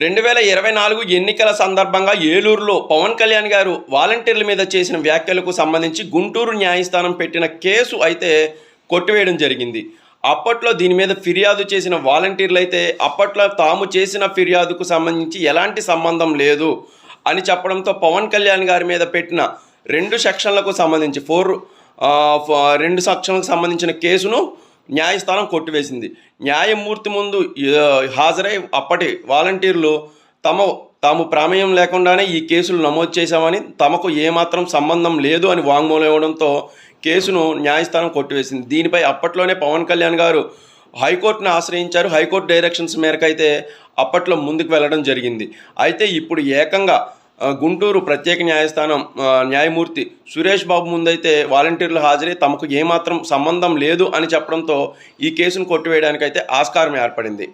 2024 ఎన్నికల సందర్భంగా ఏలూరులో పవన్ కళ్యాణ్ గారు వాలంటీర్ల మీద చేసిన వ్యాఖ్యలకు సంబంధించి గుంటూరు న్యాయస్థానం పెట్టిన కేసు అయితే కొట్టివేయడం జరిగింది. అప్పట్లో దీని మీద ఫిర్యాదు చేసిన వాలంటీర్లు అయితే అప్పట్లో తాము చేసిన ఫిర్యాదుకు సంబంధించి ఎలాంటి సంబంధం లేదు అని చెప్పడంతో పవన్ కళ్యాణ్ గారి మీద పెట్టిన రెండు సెక్షన్లకు సంబంధించి రెండు సెక్షన్లకు సంబంధించిన కేసును న్యాయస్థానం కొట్టివేసింది. న్యాయమూర్తి ముందు హాజరై అప్పటి వాలంటీర్లు తాము ప్రమేయం లేకుండానే ఈ కేసులు నమోదు చేశామని, తమకు ఏమాత్రం సంబంధం లేదు అని వాంగ్మూలం ఇవ్వడంతో కేసును న్యాయస్థానం కొట్టివేసింది. దీనిపై అప్పట్లోనే పవన్ కళ్యాణ్ గారు హైకోర్టును ఆశ్రయించారు. హైకోర్టు డైరెక్షన్స్ మేరకు అయితే అప్పట్లో ముందుకు వెళ్ళడం జరిగింది. అయితే ఇప్పుడు ఏకంగా గుంటూరు ప్రత్యేక న్యాయస్థానం న్యాయమూర్తి సురేష్ బాబు ముందైతే వాలంటీర్లు హాజరై తమకు ఏమాత్రం సంబంధం లేదు అని చెప్పడంతో ఈ కేసును కొట్టివేయడానికైతే ఆస్కారం ఏర్పడింది.